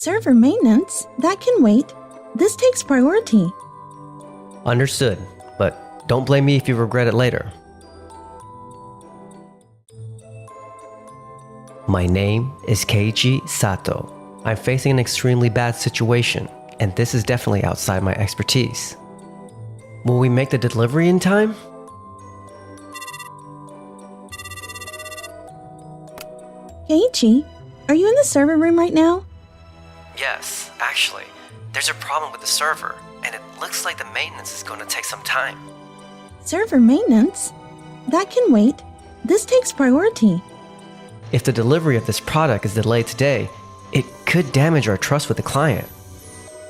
Server maintenance? That can wait. This takes priority. Understood, but don't blame me if you regret it later. My name is Keiichi Sato. I'm facing an extremely bad situation, and this is definitely outside my expertise. Will we make the delivery in time? Keiichi, are you in the server room right now? Yes, actually. There's a problem with the server, and it looks like the maintenance is going to take some time. Server maintenance? That can wait. This takes priority. If the delivery of this product is delayed today, it could damage our trust with the client.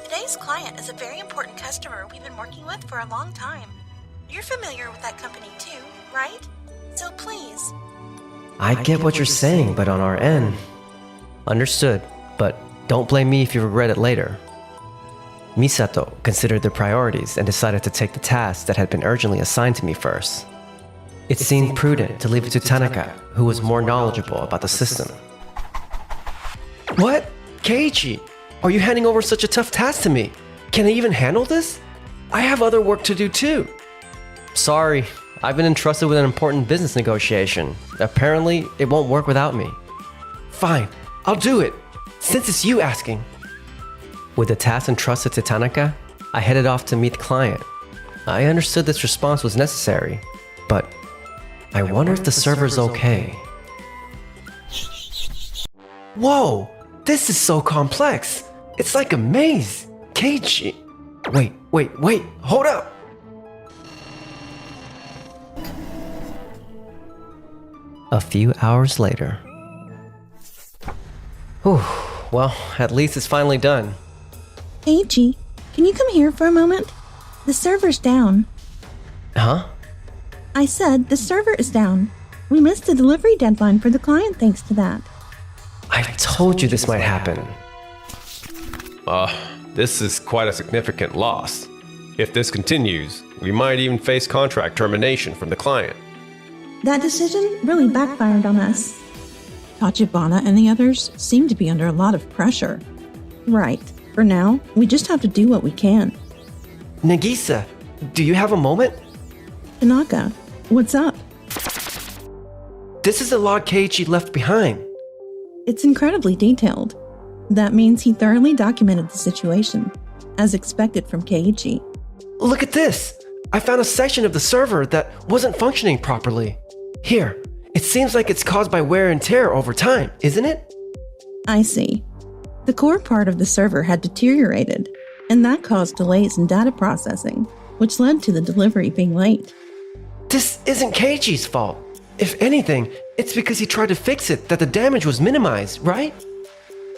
Today's client is a very important customer we've been working with for a long time. You're familiar with that company too, right? So please. I get what you're saying, but on our end... Understood, but don't blame me if you regret it later. Misato considered the priorities and decided to take the task that had been urgently assigned to me first. It seemed prudent to leave it to Tanaka, who was more knowledgeable about the system. What? Keiichi, are you handing over such a tough task to me? Can I even handle this? I have other work to do too. Sorry, I've been entrusted with an important business negotiation. Apparently, it won't work without me. Fine, I'll do it, since it's you asking. With the task entrusted to Tanaka, I headed off to meet the client. I understood this response was necessary, but I wonder if the server's okay. Whoa! This is so complex! It's like a maze! Keiichi! Wait, hold up! A few hours later. Whew, well, at least it's finally done. Keiichi, can you come here for a moment? The server's down. Huh? I said the server is down. We missed the delivery deadline for the client thanks to that. I told you this might happen. This is quite a significant loss. If this continues, we might even face contract termination from the client. That decision really backfired on us. Tachibana and the others seem to be under a lot of pressure. Right. For now, we just have to do what we can. Nagisa, do you have a moment? Tanaka, what's up? This is the log Keiichi left behind. It's incredibly detailed. That means he thoroughly documented the situation, as expected from Keiichi. Look at this! I found a section of the server that wasn't functioning properly. Here, it seems like it's caused by wear and tear over time, isn't it? I see. The core part of the server had deteriorated, and that caused delays in data processing, which led to the delivery being late. This isn't Keiichi's fault. If anything, it's because he tried to fix it that the damage was minimized, right?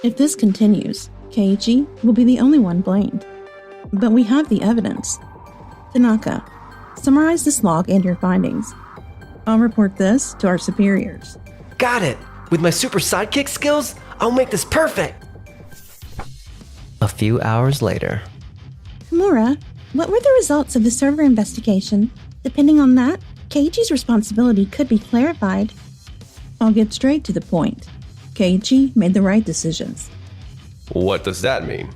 If this continues, Keiichi will be the only one blamed. But we have the evidence. Tanaka, summarize this log and your findings. I'll report this to our superiors. Got it! With my super sidekick skills, I'll make this perfect! A few hours later. Kimura, what were the results of the server investigation? Depending on that, Keiichi's responsibility could be clarified. I'll get straight to the point. Keiichi made the right decisions. What does that mean?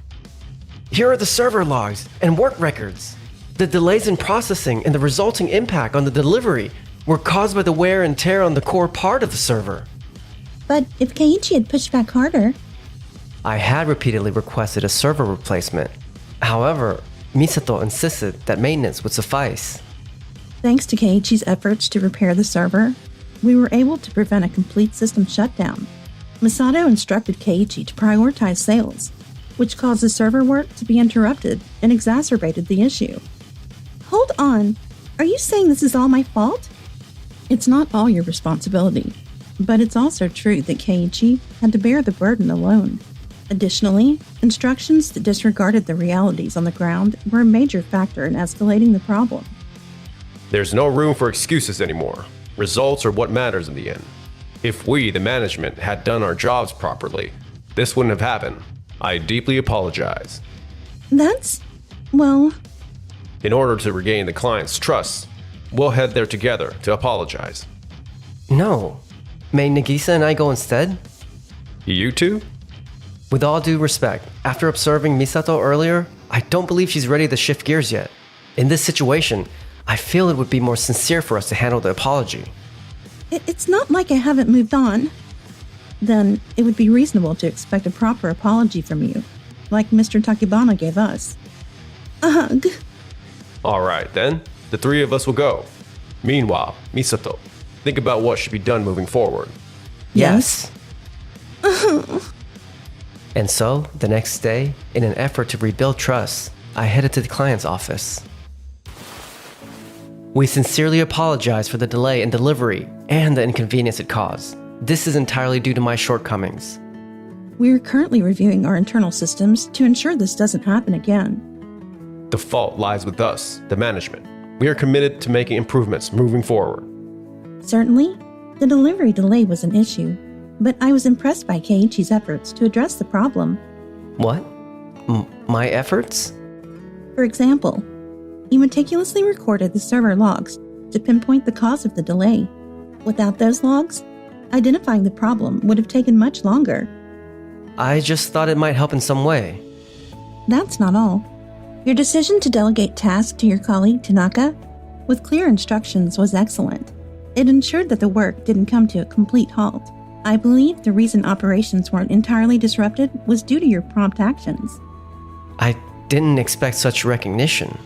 Here are the server logs and work records. The delays in processing and the resulting impact on the delivery were caused by the wear and tear on the core part of the server. But if Keiichi had pushed back harder... I had repeatedly requested a server replacement. However, Misato insisted that maintenance would suffice. Thanks to Keiichi's efforts to repair the server, we were able to prevent a complete system shutdown. Misato instructed Keiichi to prioritize sales, which caused the server work to be interrupted and exacerbated the issue. Hold on! Are you saying this is all my fault? It's not all your responsibility, but it's also true that Keiichi had to bear the burden alone. Additionally, instructions that disregarded the realities on the ground were a major factor in escalating the problem. There's no room for excuses anymore. Results are what matters in the end. If we, the management, had done our jobs properly, this wouldn't have happened. I deeply apologize. Well... In order to regain the client's trust, we'll head there together to apologize. No. May Nagisa and I go instead? You two? With all due respect, after observing Misato earlier, I don't believe she's ready to shift gears yet. In this situation, I feel it would be more sincere for us to handle the apology. It's not like I haven't moved on. Then it would be reasonable to expect a proper apology from you, like Mr. Takibana gave us. A hug. All right, then. The three of us will go. Meanwhile, Misato, think about what should be done moving forward. Yes. And so, the next day, in an effort to rebuild trust, I headed to the client's office. We sincerely apologize for the delay in delivery and the inconvenience it caused. This is entirely due to my shortcomings. We are currently reviewing our internal systems to ensure this doesn't happen again. The fault lies with us, the management. We are committed to making improvements moving forward. Certainly, the delivery delay was an issue, but I was impressed by Keiichi's efforts to address the problem. What? My efforts? For example, he meticulously recorded the server logs to pinpoint the cause of the delay. Without those logs, identifying the problem would have taken much longer. I just thought it might help in some way. That's not all. Your decision to delegate tasks to your colleague Tanaka with clear instructions was excellent. It ensured that the work didn't come to a complete halt. I believe the reason operations weren't entirely disrupted was due to your prompt actions. I didn't expect such recognition.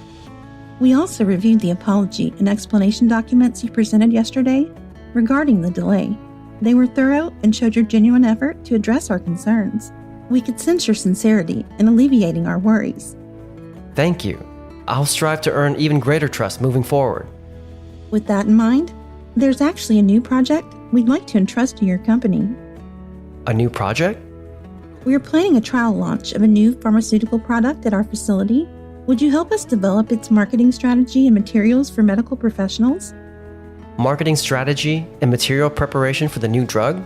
We also reviewed the apology and explanation documents you presented yesterday regarding the delay. They were thorough and showed your genuine effort to address our concerns. We could sense your sincerity in alleviating our worries. Thank you. I'll strive to earn even greater trust moving forward. With that in mind, there's actually a new project we'd like to entrust to your company. A new project? We are planning a trial launch of a new pharmaceutical product at our facility. Would you help us develop its marketing strategy and materials for medical professionals? Marketing strategy and material preparation for the new drug?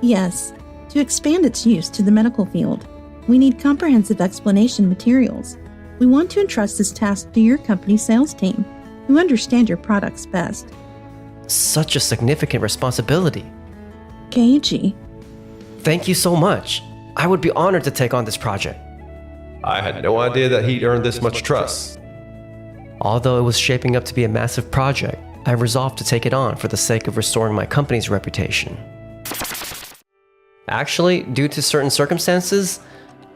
Yes. To expand its use to the medical field, we need comprehensive explanation materials. We want to entrust this task to your company's sales team, who understand your products best. Such a significant responsibility. Keiichi. Thank you so much. I would be honored to take on this project. I had no idea that he'd earned this much trust. Although it was shaping up to be a massive project, I resolved to take it on for the sake of restoring my company's reputation. Actually, due to certain circumstances,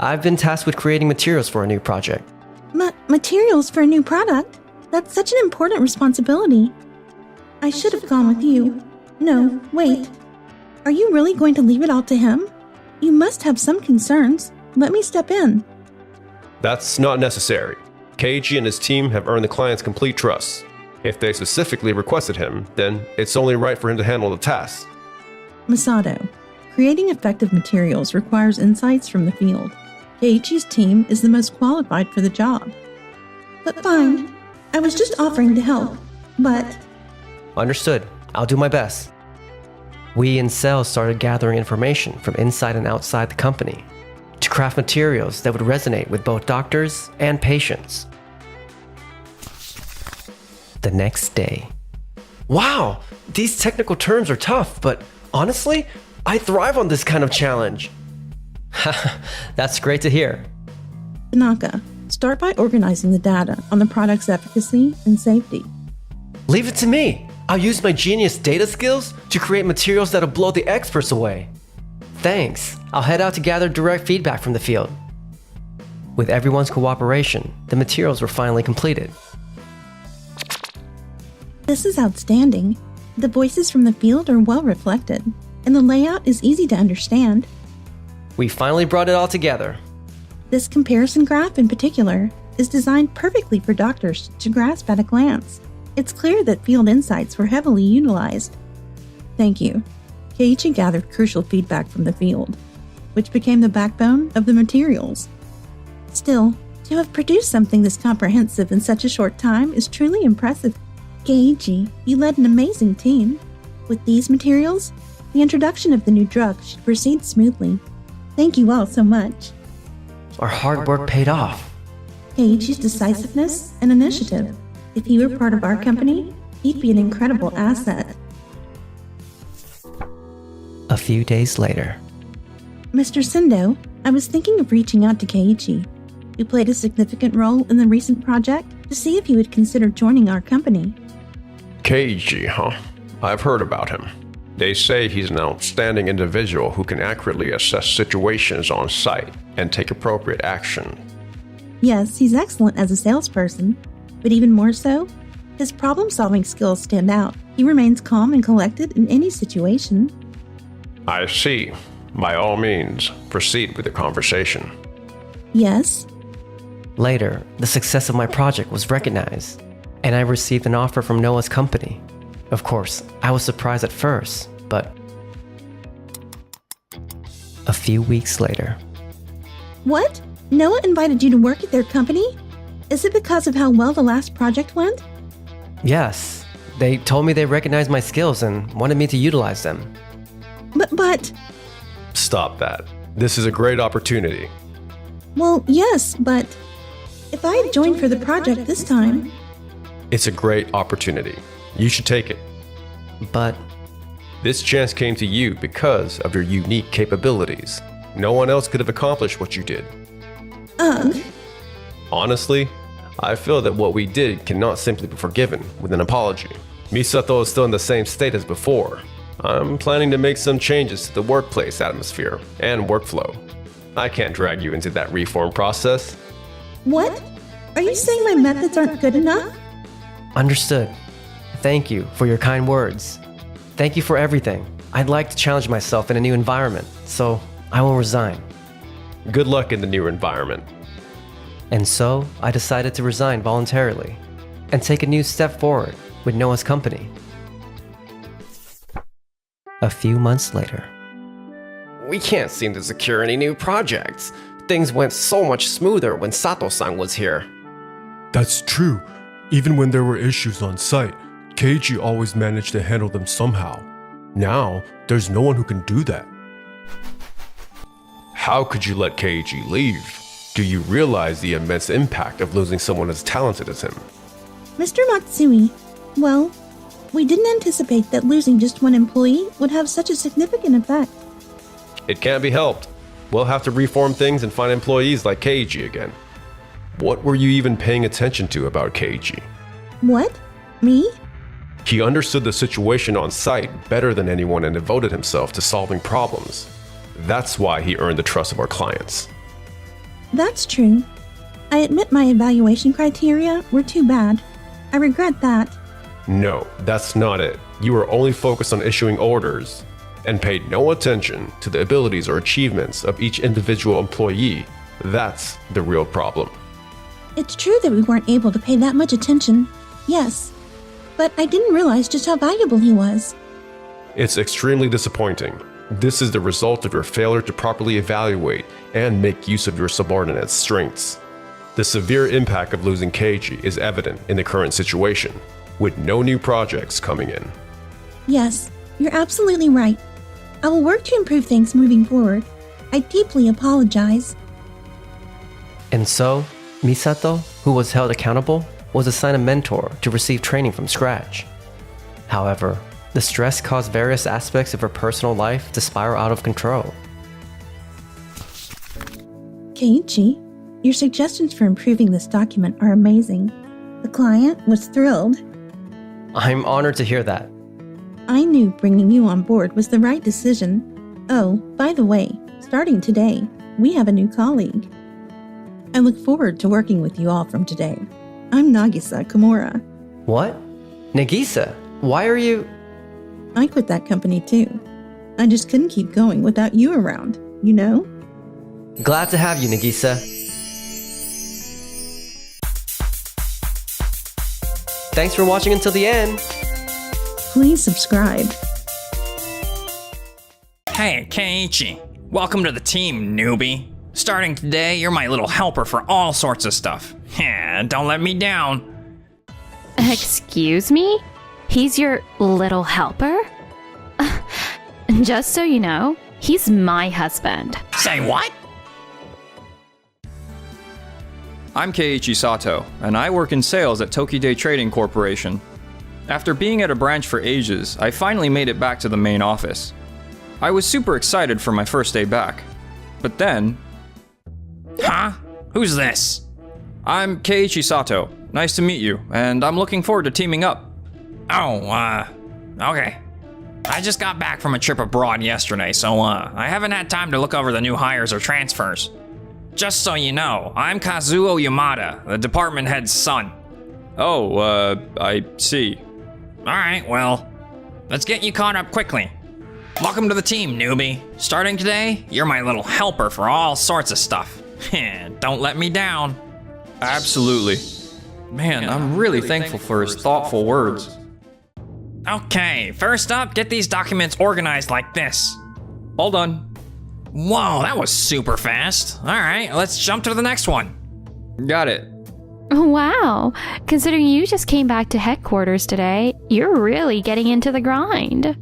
I've been tasked with creating materials for a new project. Materials for a new product? That's such an important responsibility. I should have gone with you. No, wait. Are you really going to leave it all to him? You must have some concerns. Let me step in. That's not necessary. Keiichi and his team have earned the client's complete trust. If they specifically requested him, then it's only right for him to handle the task. Masato, creating effective materials requires insights from the field. Keiichi's team is the most qualified for the job. But fine, I was just offering to help, but... Understood. I'll do my best. We in sales started gathering information from inside and outside the company to craft materials that would resonate with both doctors and patients. The next day. Wow, these technical terms are tough, but honestly, I thrive on this kind of challenge. That's great to hear. Tanaka, start by organizing the data on the product's efficacy and safety. Leave it to me. I'll use my genius data skills to create materials that'll blow the experts away. Thanks. I'll head out to gather direct feedback from the field. With everyone's cooperation, the materials were finally completed. This is outstanding. The voices from the field are well reflected, and the layout is easy to understand. We finally brought it all together. This comparison graph in particular is designed perfectly for doctors to grasp at a glance. It's clear that field insights were heavily utilized. Thank you. Keiichi gathered crucial feedback from the field, which became the backbone of the materials. Still, to have produced something this comprehensive in such a short time is truly impressive. Keiichi, you led an amazing team. With these materials, the introduction of the new drug should proceed smoothly. Thank you all so much. Our hard work paid off. Keiichi's decisiveness and initiative. If he were part of our company, he'd be an incredible asset. A few days later. Mr. Sendo, I was thinking of reaching out to Keiichi, who played a significant role in the recent project, to see if he would consider joining our company. Keiji, huh? I've heard about him. They say he's an outstanding individual who can accurately assess situations on site and take appropriate action. Yes, he's excellent as a salesperson, but even more so, his problem-solving skills stand out. He remains calm and collected in any situation. I see. By all means, proceed with the conversation. Yes? Later, the success of my project was recognized, and I received an offer from Noah's company. Of course, I was surprised at first, but a few weeks later. What? Noah invited you to work at their company? Is it because of how well the last project went? Yes, they told me they recognized my skills and wanted me to utilize them. But... Stop that. This is a great opportunity. Well, yes, but if I had joined for the project this time... It's a great opportunity. You should take it. But This chance came to you because of your unique capabilities. No one else could have accomplished what you did. Ugh. Honestly, I feel that what we did cannot simply be forgiven with an apology. Misato is still in the same state as before. I'm planning to make some changes to the workplace atmosphere and workflow. I can't drag you into that reform process. What? Are you saying my methods aren't good enough? understood. Thank you for your kind words. Thank you for everything. I'd like to challenge myself in a new environment, so I will resign. Good luck in the new environment. And so, I decided to resign voluntarily and take a new step forward with Noah's company. A few months later. We can't seem to secure any new projects. Things went so much smoother when Sato-san was here. That's true. Even when there were issues on site, Keiji always managed to handle them somehow. Now, there's no one who can do that. How could you let Keiji leave? Do you realize the immense impact of losing someone as talented as him? Mr. Matsui, well, we didn't anticipate that losing just one employee would have such a significant effect. It can't be helped. We'll have to reform things and find employees like Keiji again. What were you even paying attention to about Keiji? What? Me? He understood the situation on site better than anyone and devoted himself to solving problems. That's why he earned the trust of our clients. That's true. I admit my evaluation criteria were too bad. I regret that. No, that's not it. You were only focused on issuing orders and paid no attention to the abilities or achievements of each individual employee. That's the real problem. It's true that we weren't able to pay that much attention, yes, but I didn't realize just how valuable he was. It's extremely disappointing. This is the result of your failure to properly evaluate and make use of your subordinates' strengths. The severe impact of losing Keiji is evident in the current situation, with no new projects coming in. Yes, you're absolutely right. I will work to improve things moving forward. I deeply apologize. And so, Misato, who was held accountable, was assigned a mentor to receive training from scratch. However, the stress caused various aspects of her personal life to spiral out of control. Keiichi, your suggestions for improving this document are amazing. The client was thrilled. I'm honored to hear that. I knew bringing you on board was the right decision. Oh, by the way, starting today, we have a new colleague. I look forward to working with you all from today. I'm Nagisa Kimura. What? Nagisa, why are you... I quit that company too. I just couldn't keep going without you around, you know? Glad to have you, Nagisa. Thanks for watching until the end. Please subscribe. Hey, Keiichi. Welcome to the team, newbie. Starting today, you're my little helper for all sorts of stuff. Don't let me down. Excuse me? He's your little helper? Just so you know, he's my husband. Say what? I'm Keiichi Sato, and I work in sales at Tokide Trading Corporation. After being at a branch for ages, I finally made it back to the main office. I was super excited for my first day back. But then, Huh? Who's this? I'm Keiichi Sato. Nice to meet you, and I'm looking forward to teaming up. Oh, okay. I just got back from a trip abroad yesterday, so, I haven't had time to look over the new hires or transfers. Just so you know, I'm Kazuo Yamada, the department head's son. Oh, I see. Alright, well, let's get you caught up quickly. Welcome to the team, newbie. Starting today, you're my little helper for all sorts of stuff. Don't let me down. Absolutely. Man, I'm really thankful for his thoughtful words. Okay, first up, get these documents organized like this. All done. Whoa, that was super fast. Alright, let's jump to the next one. Got it. Wow. Considering you just came back to headquarters today, you're really getting into the grind.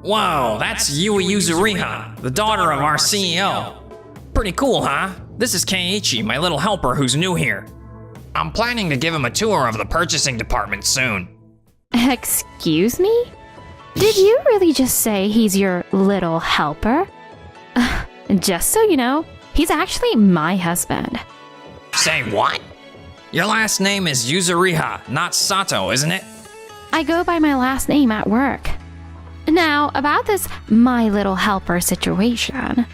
Whoa, that's Yui Yuzuriha, the daughter of our CEO. Pretty cool, huh? This is Keiichi, my little helper who's new here. I'm planning to give him a tour of the purchasing department soon. Excuse me? Did you really just say he's your little helper? Just so you know, he's actually my husband. Say what? Your last name is Yuzuriha, not Sato, isn't it? I go by my last name at work. Now, about this my little helper situation.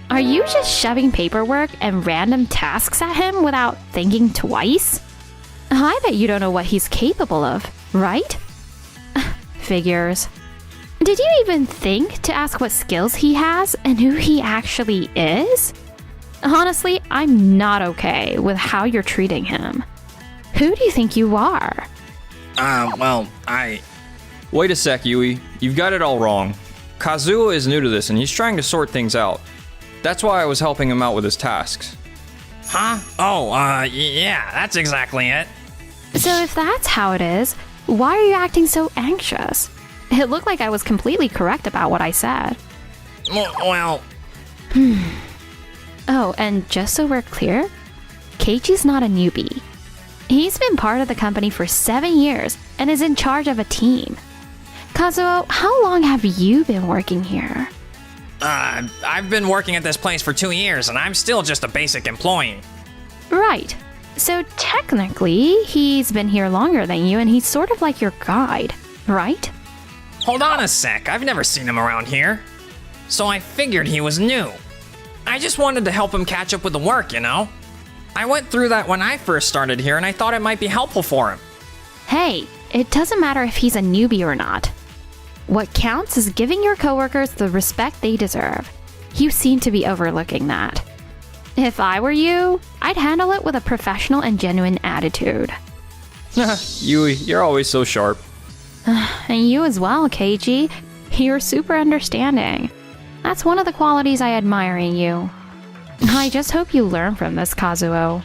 Are you just shoving paperwork and random tasks at him without thinking twice? I bet you don't know what he's capable of, right? Figures. Did you even think to ask what skills he has and who he actually is? Honestly, I'm not okay with how you're treating him. Who do you think you are? Wait a sec, Yui. You've got it all wrong. Kazuo is new to this and he's trying to sort things out. That's why I was helping him out with his tasks. Huh? Yeah, that's exactly it. So if that's how it is, why are you acting so anxious? It looked like I was completely correct about what I said. Well, Oh, and just so we're clear, Keiichi's not a newbie. He's been part of the company for 7 years and is in charge of a team. Kazuo, how long have you been working here? I've been working at this place for 2 years and I'm still just a basic employee. Right. So technically, he's been here longer than you and he's sort of like your guide, right? Hold on a sec, I've never seen him around here. So I figured he was new. I just wanted to help him catch up with the work, you know? I went through that when I first started here and I thought it might be helpful for him. Hey, it doesn't matter if he's a newbie or not. What counts is giving your coworkers the respect they deserve. You seem to be overlooking that. If I were you, I'd handle it with a professional and genuine attitude. Yui, you're always so sharp. And you as well, Keiichi. You're super understanding. That's one of the qualities I admire in you. I just hope you learn from this, Kazuo.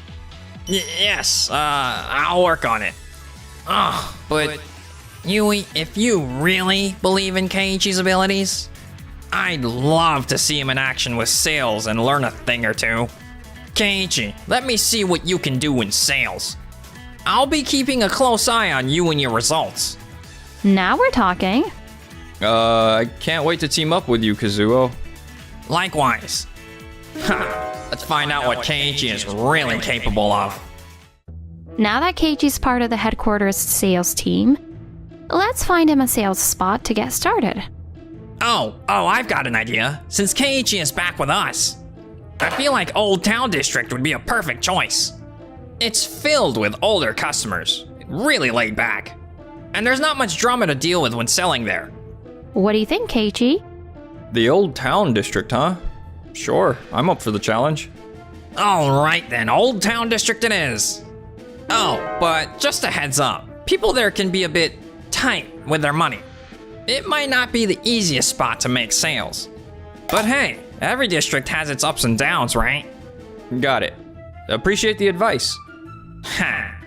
Yes, I'll work on it. But Yui, if you really believe in Keiichi's abilities, I'd love to see him in action with sales and learn a thing or two. Keiichi, let me see what you can do in sales. I'll be keeping a close eye on you and your results. Now we're talking. I can't wait to team up with you, Kazuo. Likewise. Let's find out what Keiichi is really capable of. Now that Keiichi's part of the headquarters sales team, let's find him a sales spot to get started. Oh, I've got an idea. Since Keiichi is back with us, I feel like Old Town District would be a perfect choice. It's filled with older customers, really laid back, and there's not much drama to deal with when selling there. What do you think, Keiichi? The Old Town District, huh? Sure, I'm up for the challenge. All right then, Old Town District it is. Oh, but just a heads up, people there can be a bit tight with their money. It might not be the easiest spot to make sales. But hey, every district has its ups and downs, right? Got it. Appreciate the advice.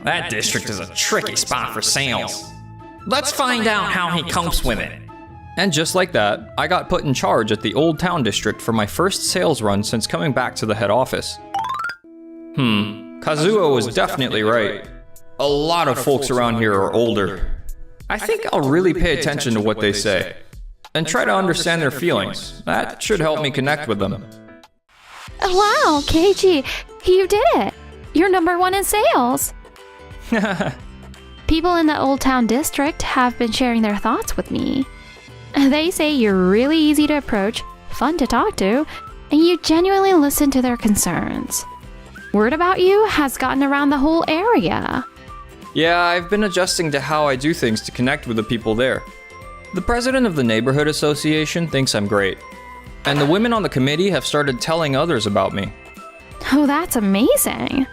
That district is a tricky spot for sales. Let's find out how he copes with it. And just like that, I got put in charge at the Old Town District for my first sales run since coming back to the head office. Kazuo was definitely right. A lot of folks around here are older. I think I'll really pay attention to what they say. and try to understand their feelings. That should help me connect with them. Wow, Keiichi, you did it! You're #1 in sales! People in the Old Town District have been sharing their thoughts with me. They say you're really easy to approach, fun to talk to, and you genuinely listen to their concerns. Word about you has gotten around the whole area. Yeah, I've been adjusting to how I do things to connect with the people there. The president of the neighborhood association thinks I'm great, and the women on the committee have started telling others about me. Oh, that's amazing.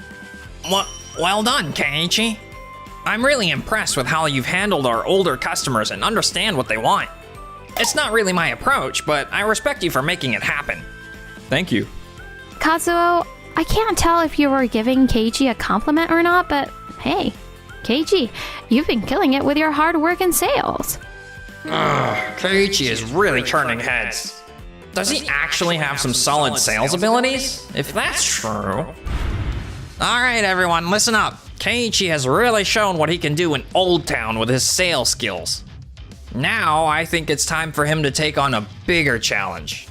Well done, Keiichi. I'm really impressed with how you've handled our older customers and understand what they want. It's not really my approach, but I respect you for making it happen. Thank you. Kazuo, I can't tell if you were giving Keiichi a compliment or not, but hey, Keiichi, you've been killing it with your hard work in sales. Keiichi is really turning heads. Does he actually have some solid sales abilities? If that's true... Alright everyone, listen up. Keiichi has really shown what he can do in Old Town with his sales skills. Now, I think it's time for him to take on a bigger challenge.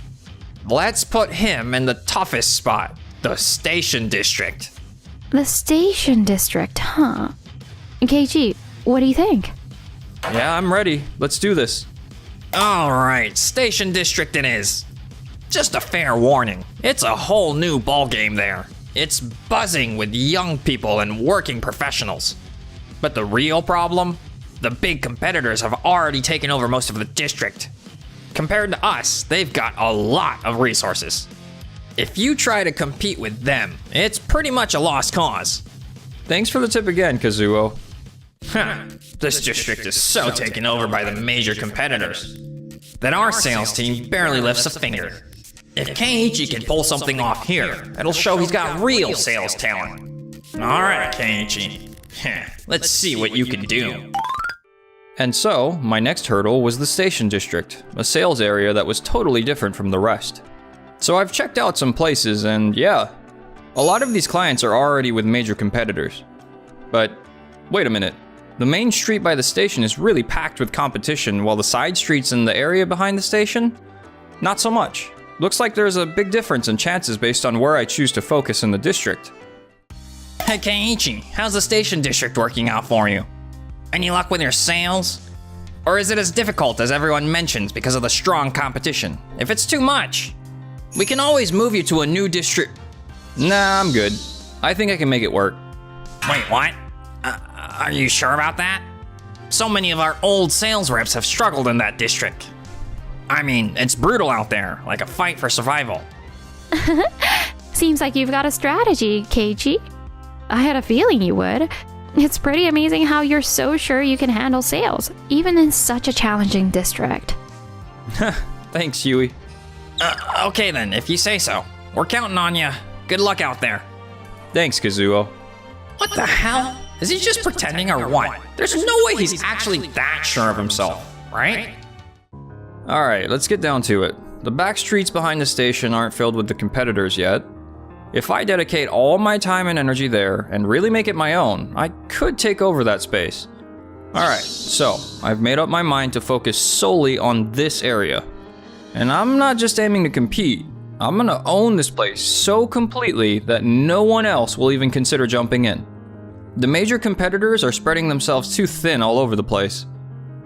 Let's put him in the toughest spot, the Station District. The Station District, huh? Keiichi, what do you think? Yeah, I'm ready. Let's do this. Alright, Station District it is. Just a fair warning, it's a whole new ballgame there. It's buzzing with young people and working professionals. But the real problem? The big competitors have already taken over most of the district. Compared to us, they've got a lot of resources. If you try to compete with them, it's pretty much a lost cause. Thanks for the tip again, Kazuo. This district is so taken over by the major competitors that our sales team barely lifts a finger. If Keiichi can pull something off here, it'll show he's got real sales talent. Alright, Keiichi. Let's see what you can do. And so, my next hurdle was the Station District, a sales area that was totally different from the rest. So I've checked out some places, and yeah, a lot of these clients are already with major competitors. But wait a minute, the main street by the station is really packed with competition, while the side streets in the area behind the station? Not so much. Looks like there's a big difference in chances based on where I choose to focus in the district. Hey Keiichi, how's the Station District working out for you? Any luck with your sales? Or is it as difficult as everyone mentions because of the strong competition? If it's too much, we can always move you to a new district. Nah, I'm good. I think I can make it work. Wait, what? Are you sure about that? So many of our old sales reps have struggled in that district. I mean, it's brutal out there, like a fight for survival. Seems like you've got a strategy, Keiichi. I had a feeling you would. It's pretty amazing how you're so sure you can handle sales, even in such a challenging district. Thanks, Yui. Okay then, if you say so. We're counting on you. Good luck out there. Thanks, Kazuo. What the hell? Is he just pretending or what? There's no way he's actually that sure of himself, right? Alright, let's get down to it. The back streets behind the station aren't filled with the competitors yet. If I dedicate all my time and energy there and really make it my own, I could take over that space. Alright, so I've made up my mind to focus solely on this area. And I'm not just aiming to compete, I'm gonna own this place so completely that no one else will even consider jumping in. The major competitors are spreading themselves too thin all over the place,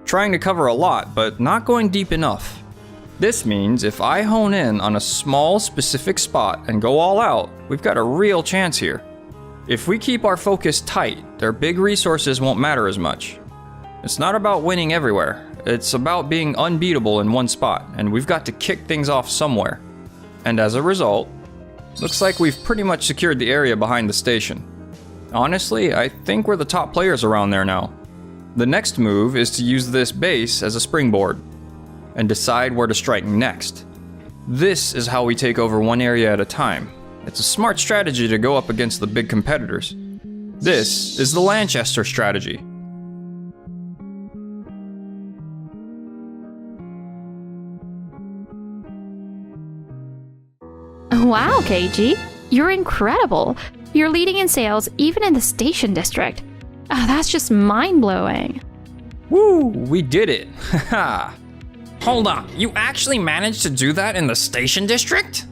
trying to cover a lot but not going deep enough. This means if I hone in on a small specific spot and go all out, we've got a real chance here. If we keep our focus tight, their big resources won't matter as much. It's not about winning everywhere, it's about being unbeatable in one spot, and we've got to kick things off somewhere. And as a result, looks like we've pretty much secured the area behind the station. Honestly, I think we're the top players around there now. The next move is to use this base as a springboard and decide where to strike next. This is how we take over one area at a time. It's a smart strategy to go up against the big competitors. This is the Lanchester strategy. Wow, Keiichi, you're incredible. You're leading in sales even in the Station District. Oh, that's just mind-blowing. Woo, we did it. Haha. Hold up, you actually managed to do that in the station district?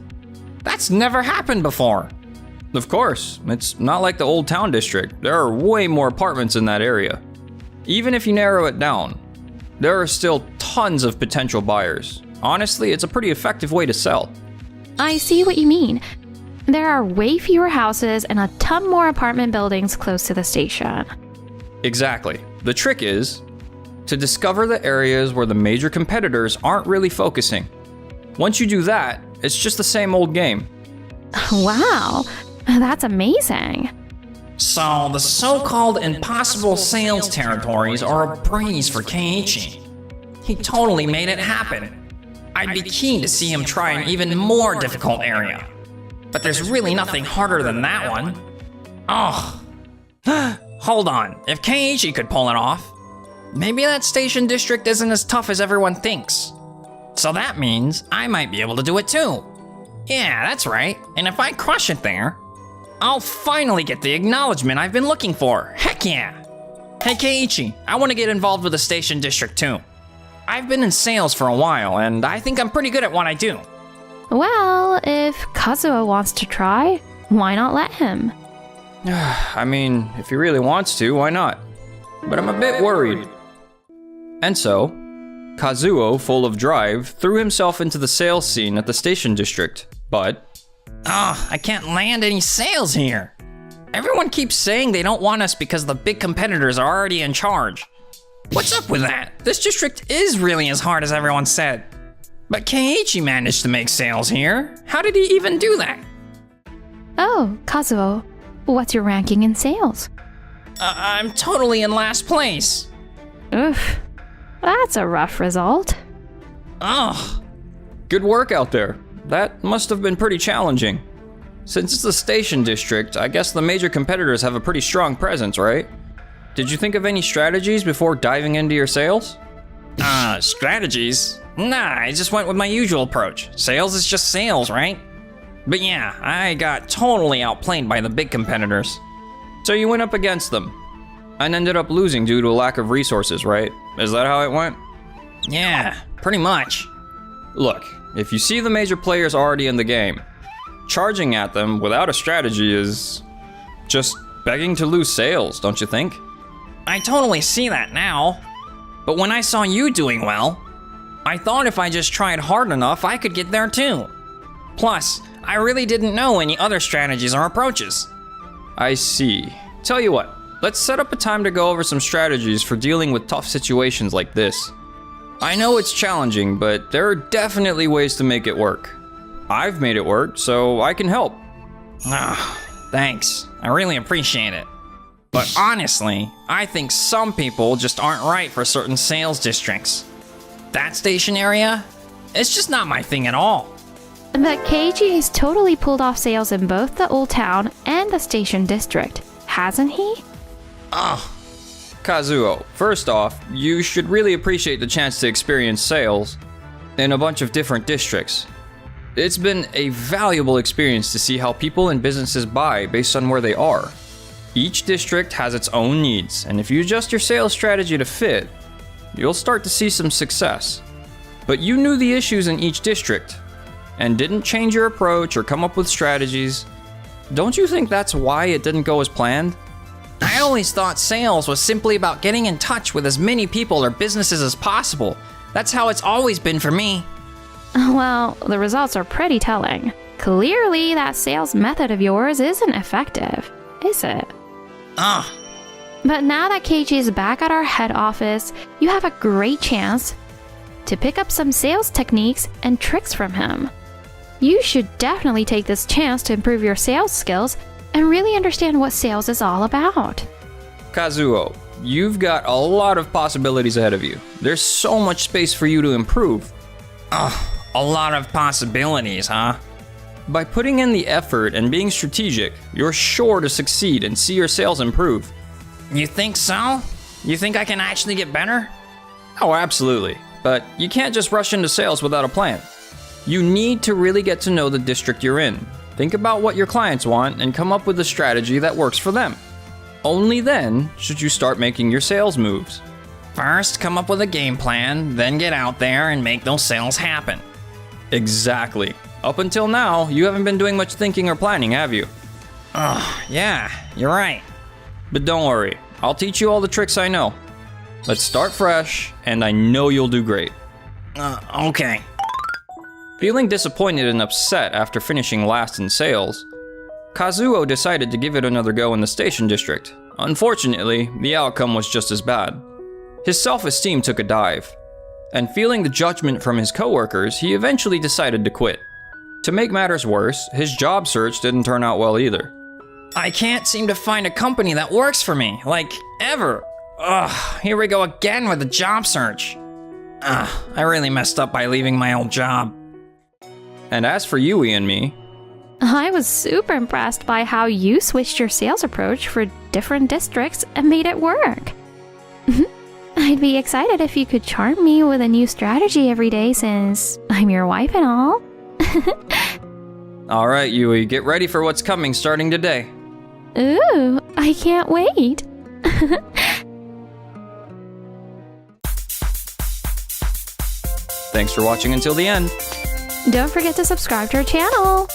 That's never happened before. Of course, it's not like the Old Town District. There are way more apartments in that area. Even if you narrow it down, there are still tons of potential buyers. Honestly, it's a pretty effective way to sell. I see what you mean. There are way fewer houses and a ton more apartment buildings close to the station. Exactly. The trick is to discover the areas where the major competitors aren't really focusing. Once you do that, it's just the same old game. Wow, that's amazing. So, the so-called impossible sales territories are a breeze for Keiichi. He totally made it happen. I'd be keen to see him try an even more difficult area. But there's really nothing harder than that one. Oh. Hold on, if Keiichi could pull it off, maybe that station district isn't as tough as everyone thinks. So that means I might be able to do it too. Yeah, that's right. And if I crush it there, I'll finally get the acknowledgement I've been looking for. Heck yeah. Hey Keiichi, I want to get involved with the station district too. I've been in sales for a while, and I think I'm pretty good at what I do. Well, if Kazuo wants to try, why not let him? I mean, if he really wants to, why not? But I'm a bit worried. And so, Kazuo, full of drive, threw himself into the sales scene at the station district, but... I can't land any sales here. Everyone keeps saying they don't want us because the big competitors are already in charge. What's up with that? This district is really as hard as everyone said. But Keiichi managed to make sales here. How did he even do that? Oh, Kazuo, what's your ranking in sales? I'm totally in last place. Oof, that's a rough result. Ugh. Good work out there. That must have been pretty challenging. Since it's the station district, I guess the major competitors have a pretty strong presence, right? Did you think of any strategies before diving into your sales? Strategies? Nah, I just went with my usual approach. Sales is just sales, right? But yeah, I got totally outplayed by the big competitors. So you went up against them, and ended up losing due to a lack of resources, right? Is that how it went? Yeah, pretty much. Look, if you see the major players already in the game, charging at them without a strategy is just begging to lose sales, don't you think? I totally see that now. But when I saw you doing well, I thought if I just tried hard enough, I could get there too. Plus, I really didn't know any other strategies or approaches. I see. Tell you what, let's set up a time to go over some strategies for dealing with tough situations like this. I know it's challenging, but there are definitely ways to make it work. I've made it work, so I can help. Thanks. I really appreciate it. But honestly, I think some people just aren't right for certain sales districts. That station area? It's just not my thing at all. But Keiichi has totally pulled off sales in both the Old Town and the Station District, hasn't he? Kazuo, first off, you should really appreciate the chance to experience sales in a bunch of different districts. It's been a valuable experience to see how people and businesses buy based on where they are. Each district has its own needs, and if you adjust your sales strategy to fit, you'll start to see some success. But you knew the issues in each district, and didn't change your approach or come up with strategies. Don't you think that's why it didn't go as planned? I always thought sales was simply about getting in touch with as many people or businesses as possible. That's how it's always been for me. Well, the results are pretty telling. Clearly, that sales method of yours isn't effective, is it? But now that Keiichi is back at our head office, you have a great chance to pick up some sales techniques and tricks from him. You should definitely take this chance to improve your sales skills and really understand what sales is all about. Kazuo, you've got a lot of possibilities ahead of you. There's so much space for you to improve. A lot of possibilities, huh? By putting in the effort and being strategic, you're sure to succeed and see your sales improve. You think so? You think I can actually get better? Oh, absolutely. But you can't just rush into sales without a plan. You need to really get to know the district you're in. Think about what your clients want and come up with a strategy that works for them. Only then should you start making your sales moves. First, come up with a game plan, then get out there and make those sales happen. Exactly. Up until now, you haven't been doing much thinking or planning, have you? Yeah, you're right. But don't worry, I'll teach you all the tricks I know. Let's start fresh, and I know you'll do great. Okay. Feeling disappointed and upset after finishing last in sales, Kazuo decided to give it another go in the station district. Unfortunately, the outcome was just as bad. His self-esteem took a dive, and feeling the judgment from his coworkers, he eventually decided to quit. To make matters worse, his job search didn't turn out well either. I can't seem to find a company that works for me, like, ever. Ugh, here we go again with the job search. I really messed up by leaving my old job. And as for Yui and me, I was super impressed by how you switched your sales approach for different districts and made it work. I'd be excited if you could charm me with a new strategy every day since I'm your wife and all. Alright Yui, get ready for what's coming starting today. Ooh, I can't wait. Thanks for watching until the end. Don't forget to subscribe to our channel.